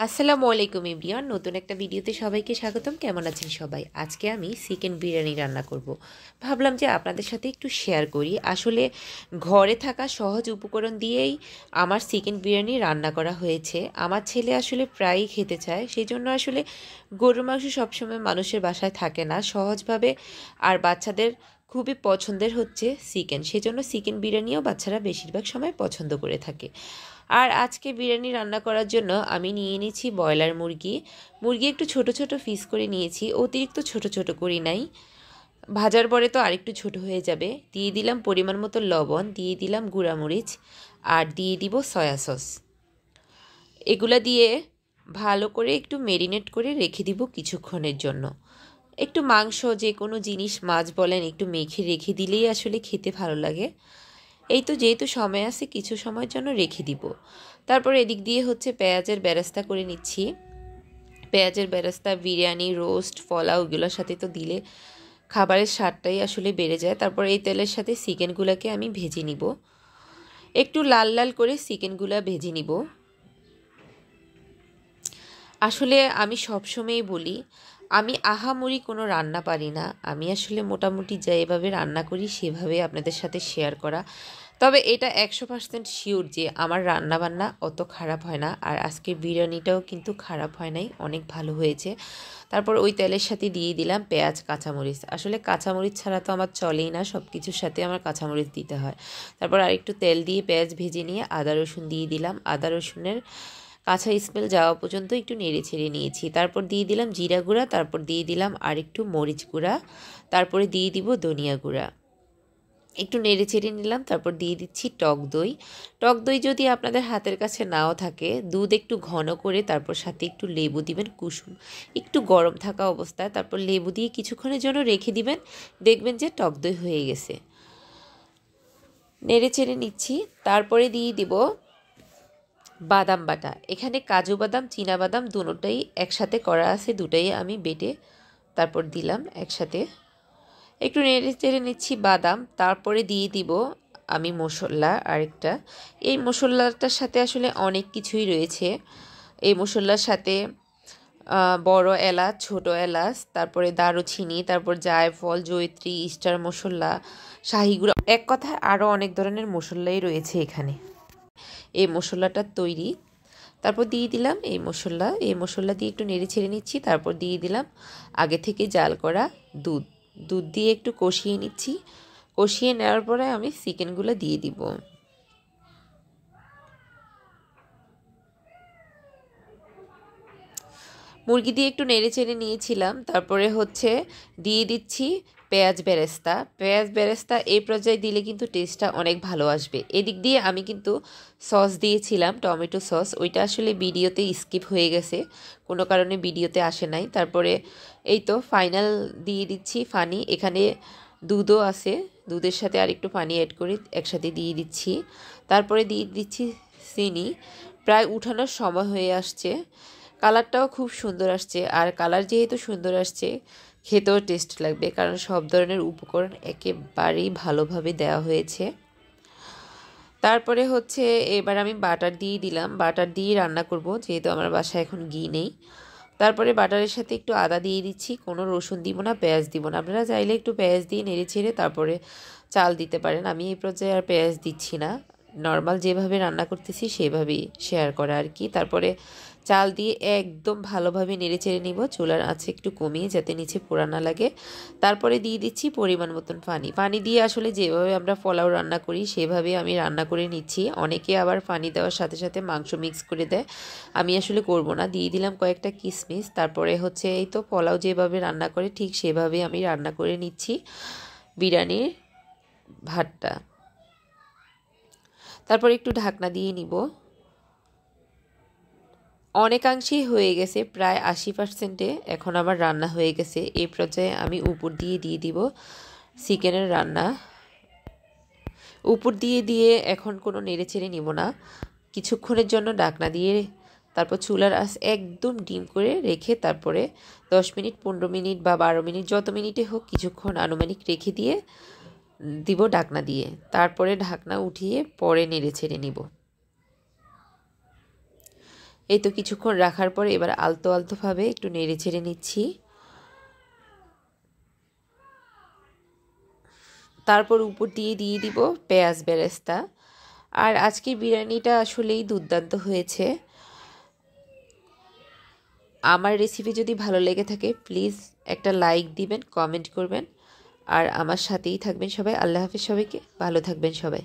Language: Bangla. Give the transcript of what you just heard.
আসসালামু আলাইকুম এভরিওয়ান, নতুন একটা ভিডিওতে সবাইকে স্বাগতম। কেমন আছেন সবাই? আজকে আমি চিকেন বিরিয়ানি রান্না করব। ভাবলাম যে আপনাদের সাথে একটু শেয়ার করি। আসলে ঘরে থাকা সহজ উপকরণ দিয়েই আমার চিকেন বিরিয়ানি রান্না করা হয়েছে। আমার ছেলে আসলে প্রায়ই খেতে চায়, সেই জন্য আসলে গরুর মাংস সবসময় মানুষের বাসায় থাকে না সহজভাবে, আর বাচ্চাদের খুবই পছন্দের হচ্ছে চিকেন, সেজন্য চিকেন বিরিয়ানিও বাচ্চারা বেশিরভাগ সময় পছন্দ করে থাকে। আর আজকে বিরিয়ানি রান্না করার জন্য আমি নিয়ে নিয়েছি ব্রয়লার মুরগি। মুরগি একটু ছোট ছোট পিস করে নিয়েছি, অতিরিক্ত ছোট ছোট করি নাই, ভাজার পরে তো আরেকটু ছোট হয়ে যাবে। দিয়ে দিলাম পরিমাণ মতো লবণ, দিয়ে দিলাম গুঁড়ামরিচ, আর দিয়ে দিব সয়া সস। এগুলা দিয়ে ভালো করে একটু মেরিনেট করে রেখে দিব কিছুক্ষণের জন্য। একটু মাংস, যে কোনো জিনিস, মাছ বলেন, একটু মেখে রেখে দিলেই আসলে খেতে ভালো লাগে। এই তো যেহেতু সময় আছে, কিছু সময়ের জন্য রেখে দিব। তারপর এদিক দিয়ে হচ্ছে পেঁয়াজের বেরেস্তা করে নিচ্ছি। পেঁয়াজের বেরেস্তা বিরিয়ানি, রোস্ট, পোলাও এগুলোর সাথে তো দিলে খাবারের স্বাদটাই আসলে বেড়ে যায়। তারপর এই তেলের সাথে চিকেনগুলোকে আমি ভেজে নিব, একটু লাল লাল করে চিকেনগুলো ভেজে নিব। আসলে আমি সবসময়ই বলি, আমি আহামরি কোনো রান্না পারি না। আমি আসলে মোটামুটি যেভাবে রান্না করি সেভাবে আপনাদের সাথে শেয়ার করা। তবে এটা 100% শিওর যে আমার রান্নাবান্না অত খারাপ হয় না। আর আজকের বিরিয়ানিটাও কিন্তু খারাপ হয় নাই, অনেক ভালো হয়েছে। তারপর ওই তেলের সাথে দিয়ে দিলাম পেঁয়াজ, কাঁচামরিচ। আসলে কাঁচামরিচ ছাড়া তো আমার চলেই না, সব কিছুর সাথে আমার কাঁচামরিচ দিতে হয়। তারপর আরেকটু তেল দিয়ে পেঁয়াজ ভেজে নিয়ে আদা রসুন দিয়ে দিলাম। আদা রসুনের কাঁচা স্মেল যাওয়া পর্যন্ত একটু নেড়ে ছেড়ে নিয়েছি। তারপর দিয়ে দিলাম জিরা গুঁড়া, তারপর দিয়ে দিলাম আর একটু মরিচ গুঁড়া, তারপরে দিয়ে দিব ধনিয়া গুঁড়া। একটু নেড়ে চেড়ে নিলাম। তারপর দিয়ে দিচ্ছি টক দই। টক দই যদি আপনাদের হাতের কাছে নাও থাকে, দুধ একটু ঘন করে তারপর সাথে একটু লেবু দিবেন, কুসুম একটু গরম থাকা অবস্থায়, তারপর লেবু দিয়ে কিছুক্ষণের জন্য রেখে দিবেন। দেখবেন যে টক দই হয়ে গেছে। নেড়ে চেড়ে নিচ্ছি। তারপরে দিয়ে দিব বাদাম বাটা। এখানে কাজু বাদাম, চীনা বাদাম দুটোটাই একসাথে করা আছে, দুটাই আমি বেটে তারপর দিলাম একসাথে। একটু নেড়ে চেড়ে নিচ্ছি বাদাম। তারপরে দিয়ে দিব আমি মশলা আরেকটা। এই মশলাটার সাথে আসলে অনেক কিছুই রয়েছে। এই মশলার সাথে বড় এলাচ, ছোট এলাচ, তারপরে দারুচিনি, তারপর জায়ফল, জয়িত্রী, স্টার মশলা, শাহি গুঁড়া, এক কথায় আরও অনেক ধরনের মশলাই রয়েছে এখানে এই মশলাটার তৈরি। তারপর দিয়ে দিলাম এই মশলা দিয়ে একটু নেড়ে ছেড়ে নিচ্ছি। তারপর দিয়ে দিলাম আগে থেকে জাল করা দুধ। দুধ দিয়ে একটু কষিয়ে নিচ্ছি। কষিয়ে নেওয়ার পরে আমি চিকেনগুলো দিয়ে দিব। মুরগি দিয়ে একটু নেড়ে চেড়ে নিয়েছিলাম। তারপরে হচ্ছে দিয়ে দিচ্ছি পেঁয়াজ বেরেস্তা। পেঁয়াজ বেরেস্তা এই পর্যায়ে দিলে কিন্তু টেস্টটা অনেক ভালো আসবে। এদিক দিয়ে আমি কিন্তু সস দিয়েছিলাম, টমেটো সস, ওইটা আসলে ভিডিওতে স্কিপ হয়ে গেছে, কোনো কারণে ভিডিওতে আসে নাই। তারপরে এই তো ফাইনাল দিয়ে দিচ্ছি পানি। এখানে দুধও আছে, দুধের সাথে আর একটু পানি অ্যাড করে একসাথে দিয়ে দিচ্ছি। তারপরে দিয়ে দিচ্ছি চিনি। প্রায় উঠানোর সময় হয়ে আসছে। কালারটাও খুব সুন্দর আসছে, আর কালার যেহেতু সুন্দর আসছে খেতেও টেস্ট লাগবে, কারণ সব ধরনের উপকরণ একেবারেই ভালোভাবে দেওয়া হয়েছে। তারপরে হচ্ছে এবার আমি বাটার দিয়ে দিলাম। বাটার দিয়ে রান্না করব, যেহেতু আমার বাসায় এখন ঘি নেই। তারপরে বাটারের সাথে একটু আদা দিয়ে দিচ্ছি, কোনো রসুন দিব না, পেঁয়াজ দিব না। আপনারা চাইলে একটু পেঁয়াজ দিয়ে নেড়ে ছেড়ে তারপরে চাল দিতে পারেন। আমি এই পর্যায়ে আর পেঁয়াজ দিচ্ছি না, নর্মাল যেভাবে রান্না করতেছি সেভাবেই শেয়ার করা আর কি। তারপরে চাল দিয়ে একদম ভালোভাবে নেড়ে চেড়ে নিব, চুলার আঁচ একটু কমিয়ে, যাতে নিচে পোড়া না লাগে। তারপরে দিয়ে দিচ্ছি পরিমাণ মতন পানি। পানি দিয়ে আসলে যেভাবে আমরা পোলাও রান্না করি সেভাবে আমি রান্না করে নিচ্ছি। অনেকে আবার পানি দেওয়ার সাথে সাথে মাংস মিক্স করে দেয়, আমি আসলে করব না। দিয়ে দিলাম কয়েকটা কিশমিশ। তারপরে হচ্ছে এই তো পোলাও যেভাবে রান্না করে ঠিক সেভাবে আমি রান্না করে নিচ্ছি বিরিয়ানির ভাতটা। তারপর একটু ঢাকনা দিয়ে নিব। অনেকাংশেই হয়ে গেছে, প্রায় 80%-এ এখন আমার রান্না হয়ে গেছে। এই পর্যায়ে আমি উপর দিয়ে দিব চিকেনের রান্না। উপর দিয়ে এখন কোনো নেড়ে চেড়ে নিব না, কিছুক্ষণের জন্য ঢাকনা দিয়ে তারপর চুলার আঁচ একদম ডিম করে রেখে তারপরে 10 মিনিট, 15 মিনিট বা 12 মিনিট, যত মিনিটে হোক কিছুক্ষণ আনুমানিক রেখে দিয়ে দিব ঢাকনা দিয়ে। তারপরে ঢাকনা উঠিয়ে পরে নেড়ে ছেড়ে নিব। এই তো কিছুক্ষণ রাখার পর এবার আলতো আলতোভাবে একটু নেড়ে ছেড়ে নিচ্ছি। তারপর উপর দিয়ে দিব পেঁয়াজ বেরেস্তা। আর আজকের বিরিয়ানিটা আসলেই দুর্দান্ত হয়েছে। আমার রেসিপি যদি ভালো লেগে থাকে প্লিজ একটা লাইক দিবেন, কমেন্ট করবেন আর আমার সাথেই থাকবেন সবাই। আল্লাহ হাফেজ সবাইকে, ভালো থাকবেন সবাই।